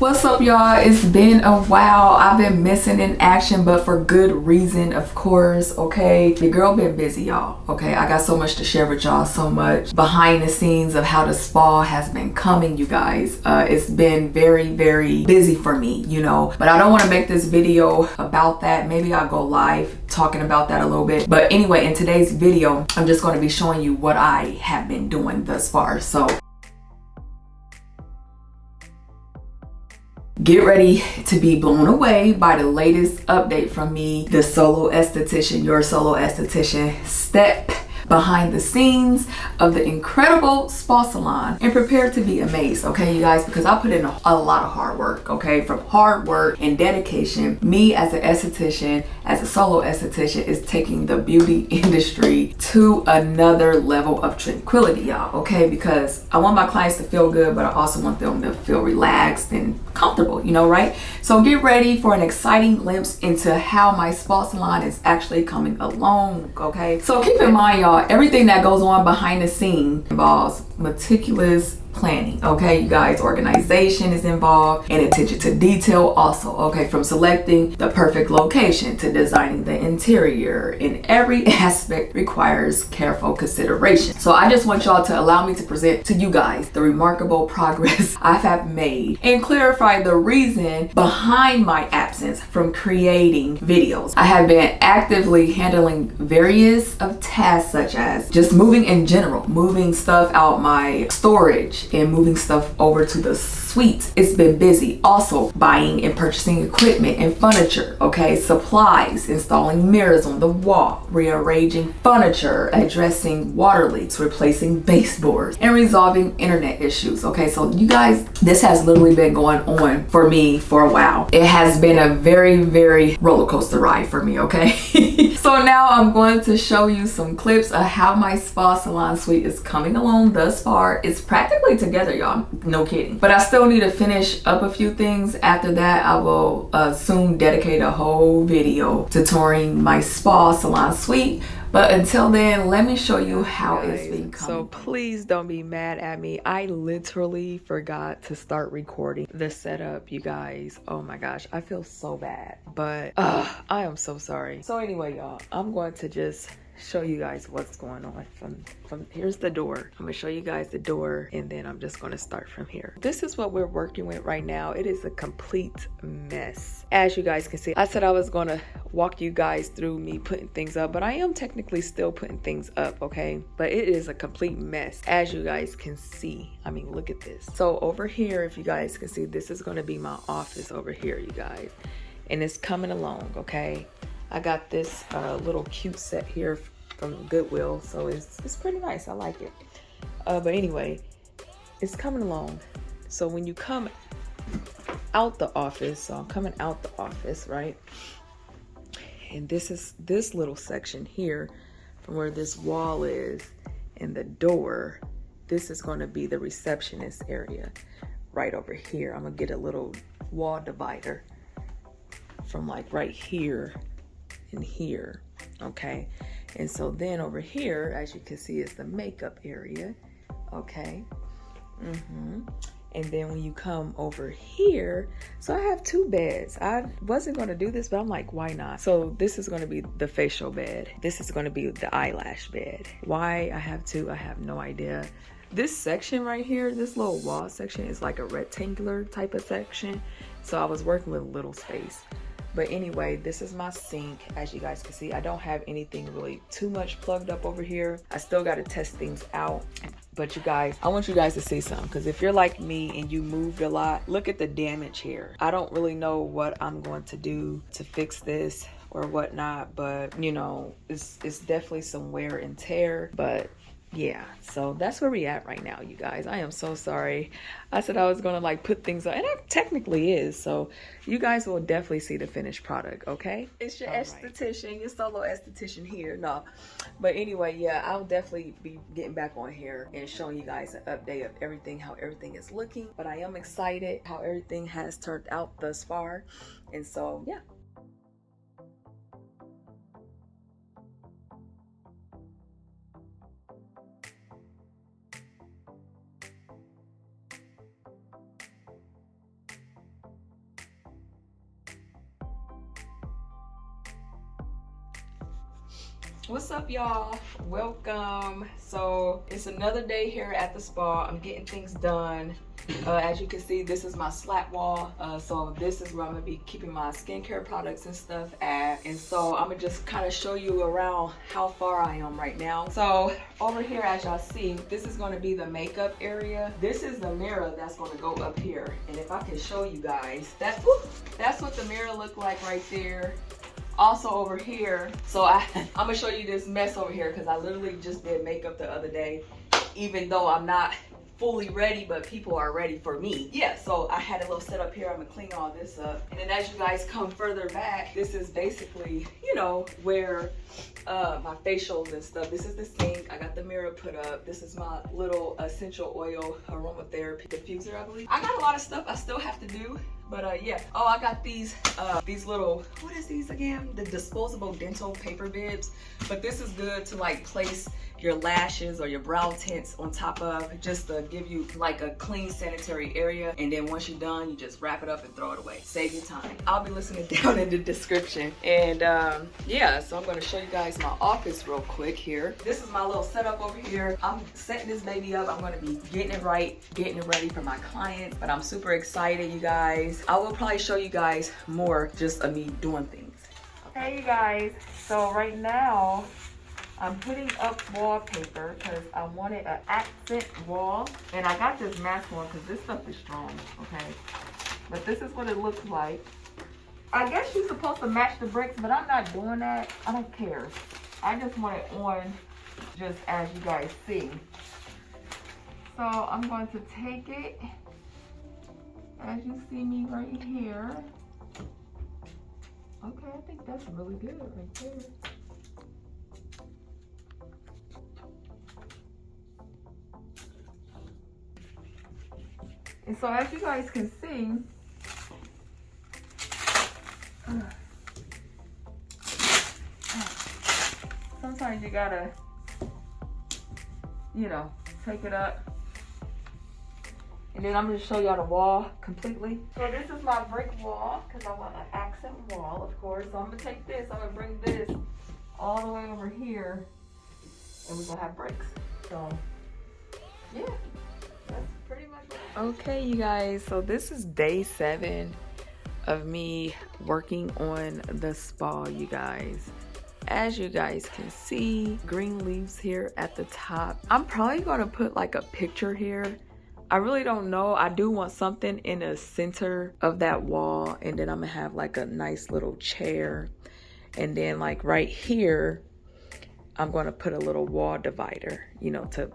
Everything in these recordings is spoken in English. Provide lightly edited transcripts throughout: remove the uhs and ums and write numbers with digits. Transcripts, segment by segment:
What's up, y'all? It's been a while. I've been missing in action, but for good reason, of course. Okay, the girl been busy, y'all. Okay, I got so much to share with y'all, so much behind the scenes of how the spa has been coming, you guys. It's been very busy for me, you know, but I don't want to make this video about that. Maybe I'll go live talking about that a little bit, but anyway, in today's video I'm just going to be showing you what I have been doing thus far. So get ready to be blown away by the latest update from me, the solo esthetician, your solo esthetician. Step behind the scenes of the incredible spa salon and prepare to be amazed, okay, you guys, because I put in a lot of hard work, okay, from hard work and dedication. Me as an esthetician, as a solo esthetician, is taking the beauty industry to another level of tranquility, y'all, okay, because I want my clients to feel good, but I also want them to feel relaxed and comfortable, you know, right? So get ready for an exciting glimpse into how my spa salon is actually coming along, okay? So keep in mind, y'all, everything that goes on behind the scene involves meticulous planning, okay, you guys. Organization is involved and attention to detail also, okay, from selecting the perfect location to designing the interior. In every aspect requires careful consideration. So I just want y'all to allow me to present to you guys the remarkable progress I have made and clarify the reason behind my absence from creating videos. I have been actively handling various of tasks, such as just moving in general, moving stuff out my storage and moving stuff over to the suites. It's been busy. Also buying and purchasing equipment and furniture, okay, supplies, installing mirrors on the wall, rearranging furniture, addressing water leaks, replacing baseboards, and resolving internet issues, okay. So you guys, this has literally been going on for me for a while. It has been a very roller coaster ride for me, okay. So now I'm going to show you some clips of how my spa salon suite is coming along thus far. It's practically together, y'all, no kidding, but I still need to finish up a few things. After that, I will soon dedicate a whole video to touring my spa salon suite. But until then, let me show you how it's been coming. So please don't be mad at me. I literally forgot to start recording the setup, you guys. Oh my gosh, I feel so bad, but I am so sorry. So anyway, y'all, I'm going to just show you guys what's going on from here's the door. I'm gonna show you guys the door, and then I'm just gonna start from here. This is what we're working with right now. It is a complete mess, as you guys can see. I said I was gonna walk you guys through me putting things up, but I am technically still putting things up, okay, but it is a complete mess, as you guys can see. I mean, look at this. So over here, if you guys can see, this is gonna be my office over here, you guys, and it's coming along, okay. I got this little cute set here from Goodwill, so it's pretty nice. I like it. But anyway, it's coming along. So when you come out the office, so I'm coming out the office, right? And this is this little section here from where this wall is and the door. This is going to be the receptionist area right over here. I'm gonna get a little wall divider from like right here and here, okay. And so then over here, as you can see, is the makeup area, okay. And then when you come over here, so I have two beds. I wasn't going to do this, but I'm like, why not? So this is going to be the facial bed. This is going to be the eyelash bed. Why I have two, I have no idea. This section right here, this little wall section, is like a rectangular type of section, so I was working with little space. But anyway, this is my sink. As you guys can see, I don't have anything really too much plugged up over here. I still got to test things out. But you guys, I want you guys to see something, because if you're like me and you moved a lot, look at the damage here. I don't really know what I'm going to do to fix this or whatnot, but you know, it's definitely some wear and tear. But yeah, so that's where we at right now, you guys. I am so sorry. I said I was gonna like put things on, and it technically is, so you guys will definitely see the finished product, okay? It's your esthetician, your solo esthetician here. No, but anyway, yeah, I'll definitely be getting back on here and showing you guys an update of everything, how everything is looking. But I am excited how everything has turned out thus far, and so yeah. What's up, y'all? Welcome. So it's another day here at the spa. I'm getting things done. As you can see, this is my slat wall. So this is where I'm gonna be keeping my skincare products and stuff at. And so I'm gonna just kind of show you around how far I am right now. So over here, as y'all see, this is gonna be the makeup area. This is the mirror that's gonna go up here. And if I can show you guys, that's what the mirror looked like right there. Also over here, so I'm gonna show you this mess over here because I literally just did makeup the other day, even though I'm not fully ready, but people are ready for me. Yeah, so I had a little setup here. I'm gonna clean all this up. And then as you guys come further back, this is basically, you know, where my facials and stuff. This is the sink. I got the mirror put up. This is my little essential oil aromatherapy diffuser, I believe. I got a lot of stuff I still have to do. But yeah, oh, I got these little, what is these again? The disposable dental paper bibs. But this is good to like place your lashes or your brow tints on top of, just to give you like a clean sanitary area. And then once you're done, you just wrap it up and throw it away. Save your time. I'll be listening down in the description. And yeah, so I'm gonna show you guys my office real quick here. This is my little setup over here. I'm setting this baby up. I'm gonna be getting it right, getting it ready for my clients. But I'm super excited, you guys. I will probably show you guys more just of me doing things. Hey, you guys. So right now, I'm putting up wallpaper because I wanted an accent wall. And I got this mask one because this stuff is strong, okay? But this is what it looks like. I guess you're supposed to match the bricks, but I'm not doing that. I don't care. I just want it on just as you guys see. So I'm going to take it, as you see me right here. Okay, I think that's really good right there. And so as you guys can see, sometimes you gotta, you know, take it up. And then I'm gonna show y'all the wall completely. So this is my brick wall, because I want an accent wall, of course. So I'm gonna take this, I'm gonna bring this all the way over here, and we're gonna have bricks. So, yeah, that's pretty much it. Okay, you guys, so this is day 7 of me working on the spa, you guys. As you guys can see, green leaves here at the top. I'm probably gonna put like a picture here. I really don't know. I do want something in the center of that wall, and then I'm gonna have like a nice little chair. And then like right here, I'm gonna put a little wall divider, you know, to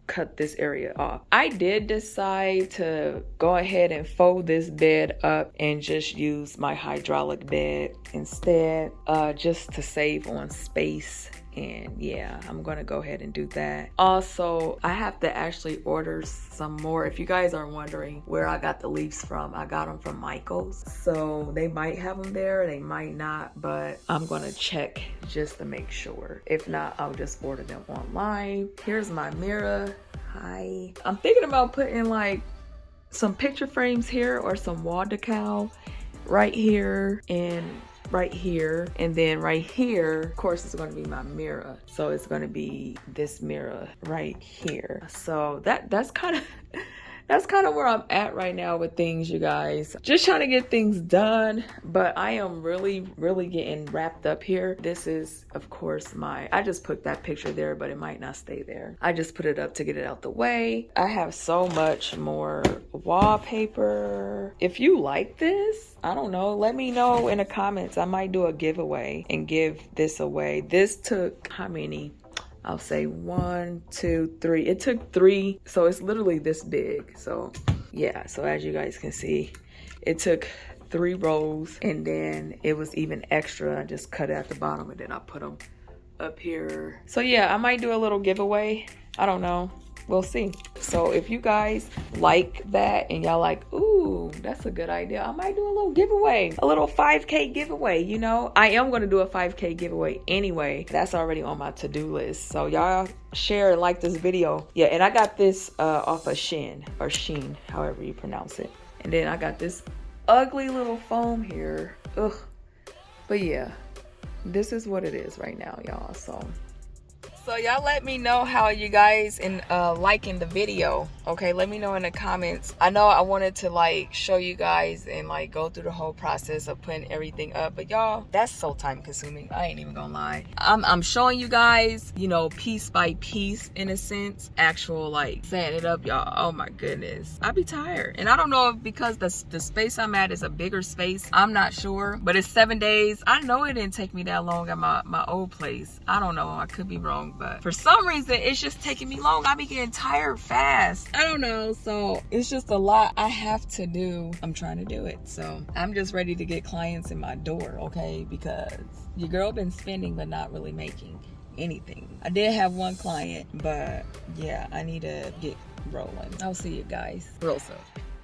cut this area off. I did decide to go ahead and fold this bed up and just use my hydraulic bed instead, just to save on space. And yeah, I'm gonna go ahead and do that. Also, I have to actually order some more. If you guys are wondering where I got the leaves from, I got them from Michael's. So they might have them there, they might not, but I'm gonna check just to make sure. If not, I'll just order them online. Here's my mirror. Hi. I'm thinking about putting like some picture frames here or some wall decal right here and right here, and then right here, of course, it's going to be my mirror. So it's going to be this mirror right here. So that's kind of where I'm at right now with things, you guys. Just trying to get things done, but I am really getting wrapped up here. This is, of course, I just put that picture there, but it might not stay there. I just put it up to get it out the way. I have so much more wallpaper. If you like this, I don't know, let me know in the comments. I might do a giveaway and give this away. This took how many? I'll say 1, 2, 3. It took 3, so it's literally this big. So yeah, so as you guys can see, it took 3 rows, and then it was even extra. I just cut it at the bottom and then I put them up here. So yeah, I might do a little giveaway. I don't know. We'll see. So if you guys like that and y'all like, ooh, that's a good idea, I might do a little giveaway, a little 5K giveaway. You know, I am going to do a 5K giveaway anyway. That's already on my to-do list. So y'all share and like this video. Yeah, and I got this off of Shein, however you pronounce it. And then I got this ugly little foam here. Ugh. But yeah, this is what it is right now, y'all. So y'all let me know how you guys liking the video. Okay, let me know in the comments. I know I wanted to like show you guys and like go through the whole process of putting everything up, but y'all, that's so time consuming. I ain't even gonna lie. I'm showing you guys, you know, piece by piece in a sense, actual like setting it up, y'all. Oh my goodness, I be tired. And I don't know if because the space I'm at is a bigger space, I'm not sure, but it's 7 days. I know it didn't take me that long at my old place. I don't know, I could be wrong, but for some reason it's just taking me long. I be getting tired fast. I don't know, so it's just a lot I have to do. I'm trying to do it, so I'm just ready to get clients in my door, okay? Because your girl been spending but not really making anything. I did have one client, but yeah, I need to get rolling. I'll see you guys real soon.